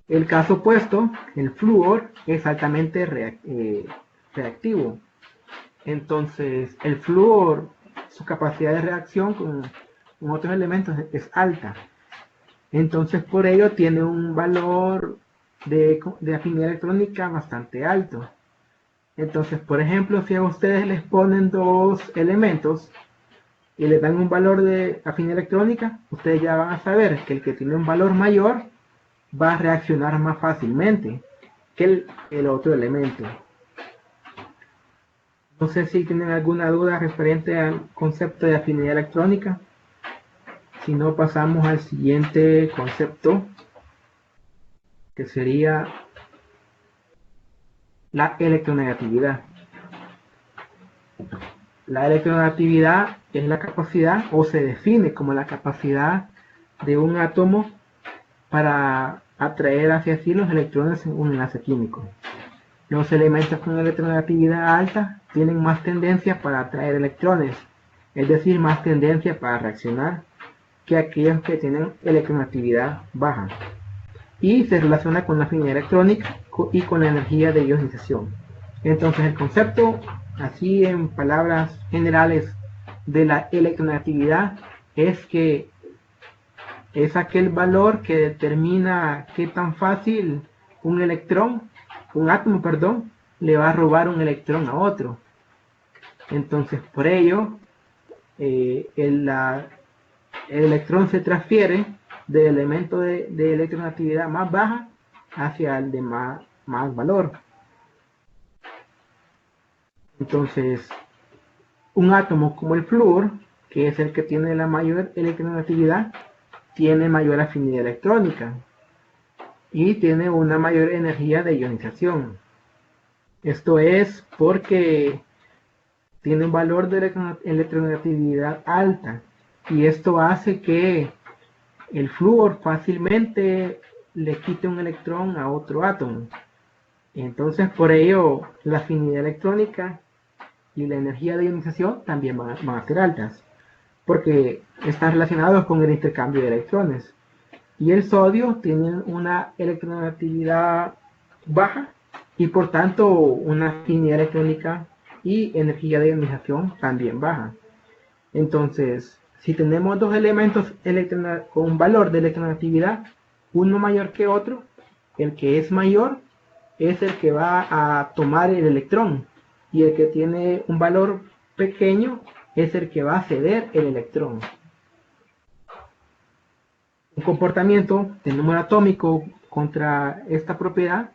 Speaker 1: El caso opuesto, el flúor, es altamente reactivo. Entonces, el flúor, su capacidad de reacción con otros elementos es alta. Entonces, por ello, tiene un valor de afinidad electrónica bastante alto. Entonces, por ejemplo, si a ustedes les ponen dos elementos y les dan un valor de afinidad electrónica, ustedes ya van a saber que el que tiene un valor mayor va a reaccionar más fácilmente que el otro elemento. No sé si tienen alguna duda referente al concepto de afinidad electrónica. Si no, pasamos al siguiente concepto, que sería la electronegatividad. La electronegatividad es la capacidad, o se define como la capacidad de un átomo para atraer hacia sí los electrones en un enlace químico. Los elementos con electronegatividad alta tienen más tendencia para atraer electrones, es decir, más tendencia para reaccionar que aquellos que tienen electronegatividad baja, y se relaciona con la afinidad electrónica y con la energía de ionización. Entonces, el concepto, así en palabras generales, de la electronegatividad es que es aquel valor que determina qué tan fácil un átomo, le va a robar un electrón a otro. Entonces, por ello, el electrón se transfiere del elemento de electronegatividad más baja hacia el de más valor. Entonces, un átomo como el flúor, que es el que tiene la mayor electronegatividad, tiene mayor afinidad electrónica y tiene una mayor energía de ionización. Esto es porque tiene un valor de electronegatividad alta, y esto hace que el flúor fácilmente le quite un electrón a otro átomo. Entonces, por ello, la afinidad electrónica y la energía de ionización también van a ser altas, porque están relacionados con el intercambio de electrones. Y el sodio tiene una electronegatividad baja y por tanto una afinidad electrónica y energía de ionización también baja. Entonces, si tenemos dos elementos con un valor de electronegatividad, uno mayor que otro, el que es mayor es el que va a tomar el electrón, y el que tiene un valor pequeño es el que va a ceder el electrón. Un comportamiento de número atómico contra esta propiedad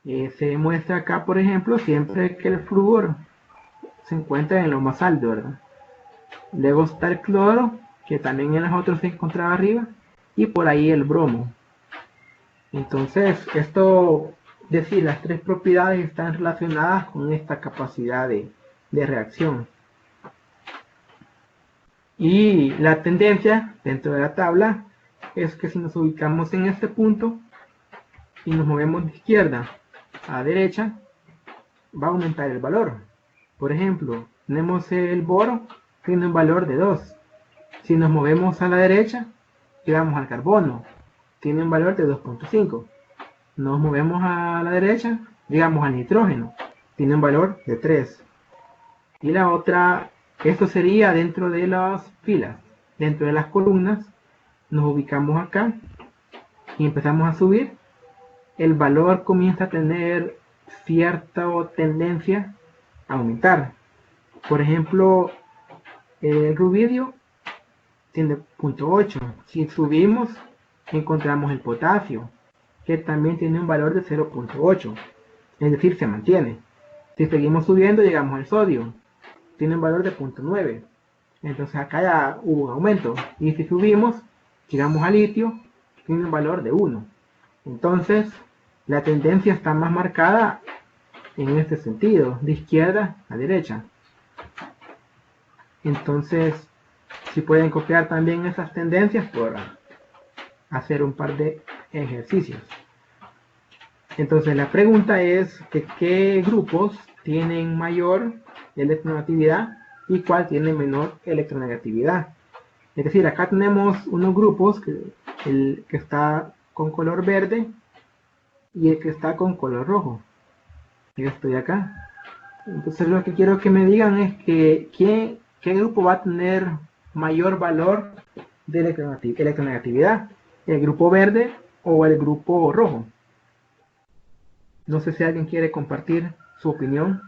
Speaker 1: se demuestra acá, por ejemplo, siempre que el flúor se encuentra en lo más alto, ¿verdad? Luego está el cloro, que también en los otros se encontraba arriba, y por ahí el bromo. Entonces, esto, decir, las tres propiedades están relacionadas con esta capacidad de reacción. Y la tendencia dentro de la tabla es que si nos ubicamos en este punto y nos movemos de izquierda a derecha, va a aumentar el valor. Por ejemplo, tenemos el boro, tiene un valor de 2. Si nos movemos a la derecha, llegamos al carbono, tiene un valor de 2.5. Nos movemos a la derecha, llegamos al nitrógeno, tiene un valor de 3. Y la otra, esto sería dentro de las filas. Dentro de las columnas, nos ubicamos acá y empezamos a subir. El valor comienza a tener cierta tendencia a aumentar. Por ejemplo, el rubidio tiene 0.8. Si subimos, encontramos el potasio, que también tiene un valor de 0.8, es decir, se mantiene. Si seguimos subiendo, llegamos al sodio, tiene un valor de 0.9, entonces acá ya hubo un aumento. Y si subimos, llegamos al litio, tiene un valor de 1. Entonces, la tendencia está más marcada en este sentido, de izquierda a derecha. Entonces, si pueden copiar también esas tendencias por hacer un par de ejercicios. Entonces, la pregunta es que qué grupos tienen mayor electronegatividad y cuál tiene menor electronegatividad. Es decir, acá tenemos unos grupos, el que está con color verde y el que está con color rojo. Yo estoy acá. Entonces lo que quiero que me digan es que qué grupo va a tener mayor valor de electronegatividad, el grupo verde o el grupo rojo. No sé si alguien quiere compartir su opinión.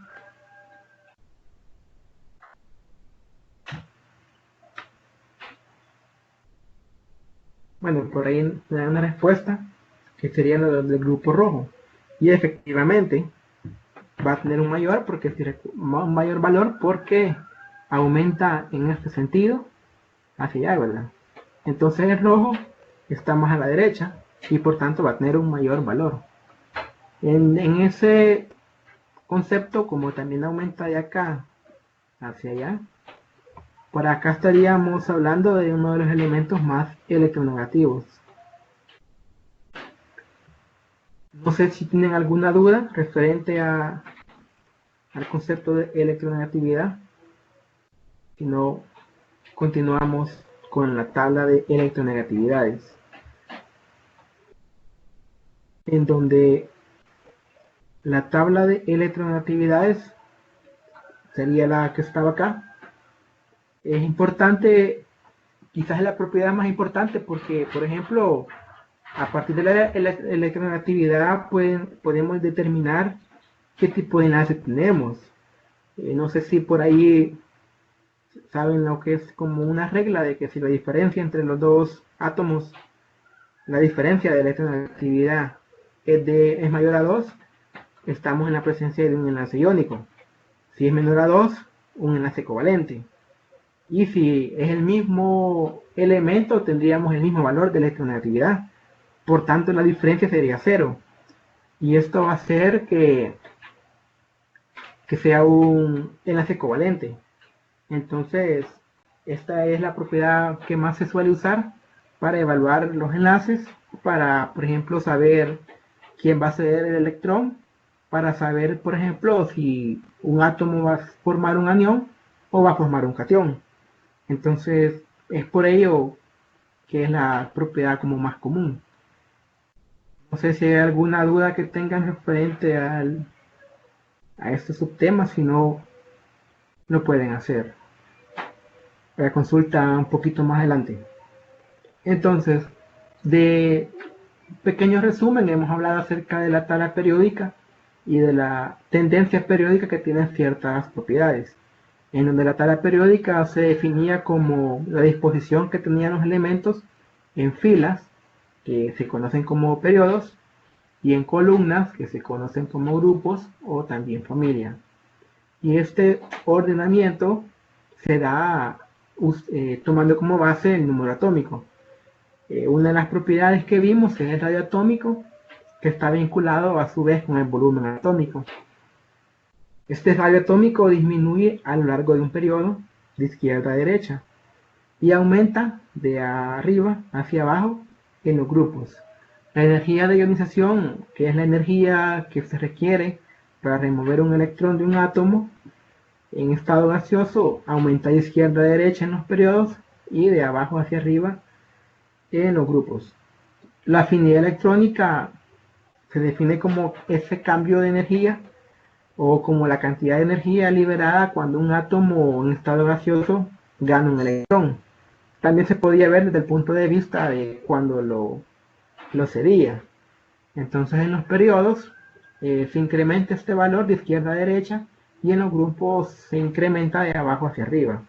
Speaker 1: Bueno, por ahí me dan una respuesta que sería la del grupo rojo. Y efectivamente va a tener un mayor valor porque aumenta en este sentido hacia allá, ¿verdad? Entonces el rojo está más a la derecha y por tanto va a tener un mayor valor. En ese concepto, como también aumenta de acá hacia allá, por acá estaríamos hablando de uno de los elementos más electronegativos. No sé si tienen alguna duda referente al concepto de electronegatividad. Si no, continuamos con la tabla de electronegatividades, en donde la tabla de electronegatividades sería la que estaba acá. Es importante, quizás es la propiedad más importante porque, por ejemplo, a partir de la electronegatividad podemos determinar qué tipo de enlace tenemos. No sé si por ahí saben lo que es como una regla de que si la diferencia entre los dos átomos, la diferencia de electronegatividad es mayor a 2, estamos en la presencia de un enlace iónico. Si es menor a 2, un enlace covalente. Y si es el mismo elemento, tendríamos el mismo valor de electronegatividad. Por tanto, la diferencia sería cero. Y esto va a hacer que sea un enlace covalente. Entonces, esta es la propiedad que más se suele usar para evaluar los enlaces, para, por ejemplo, saber quién va a ser el electrón, para saber, por ejemplo, si un átomo va a formar un anión o va a formar un cation. Entonces, es por ello que es la propiedad como más común. No sé si hay alguna duda que tengan referente a este subtema, si no, lo pueden hacer. La consulta un poquito más adelante. Entonces, de pequeño resumen, hemos hablado acerca de la tabla periódica y de la tendencia periódica que tienen ciertas propiedades, en donde la tabla periódica se definía como la disposición que tenían los elementos en filas, que se conocen como periodos, y en columnas, que se conocen como grupos o también familia. Y este ordenamiento se da tomando como base el número atómico. Una de las propiedades que vimos es el radio atómico, que está vinculado a su vez con el volumen atómico. Este radio atómico disminuye a lo largo de un periodo de izquierda a derecha y aumenta de arriba hacia abajo en los grupos. La energía de ionización, que es la energía que se requiere para remover un electrón de un átomo en estado gaseoso, aumenta de izquierda a derecha en los periodos y de abajo hacia arriba en los grupos. La afinidad electrónica se define como ese cambio de energía o como la cantidad de energía liberada cuando un átomo en estado gaseoso gana un electrón. También se podía ver desde el punto de vista de cuando lo cedía. Entonces en los periodos se incrementa este valor de izquierda a derecha y en los grupos se incrementa de abajo hacia arriba.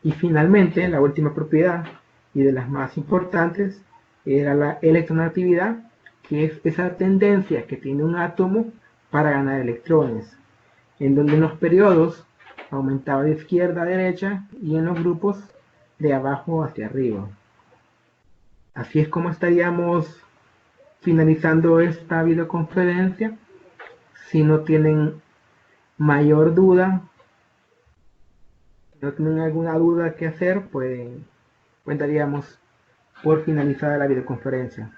Speaker 1: Y finalmente, la última propiedad y de las más importantes era la electronegatividad, que es esa tendencia que tiene un átomo para ganar electrones, en donde en los periodos aumentaba de izquierda a derecha y en los grupos de abajo hacia arriba. Así es como estaríamos finalizando esta videoconferencia. Si no tienen mayor duda, si no tienen alguna duda que hacer, pues daríamos por finalizada la videoconferencia.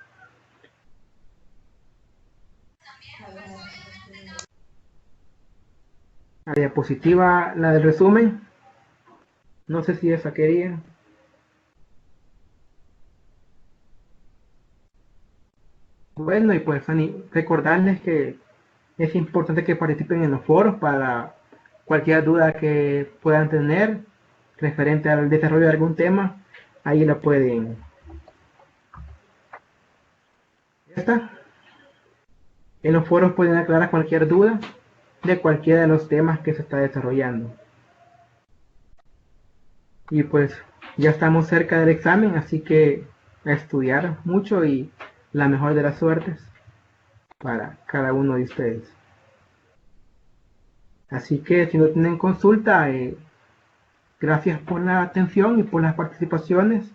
Speaker 1: La diapositiva, la del resumen, no sé si esa quería. Bueno, y pues recordarles que es importante que participen en los foros para cualquier duda que puedan tener referente al desarrollo de algún tema, ahí lo pueden. ¿Ya está? En los foros pueden aclarar cualquier duda de cualquiera de los temas que se está desarrollando. Y pues ya estamos cerca del examen, así que a estudiar mucho y la mejor de las suertes para cada uno de ustedes. Así que si no tienen consulta, gracias por la atención y por las participaciones.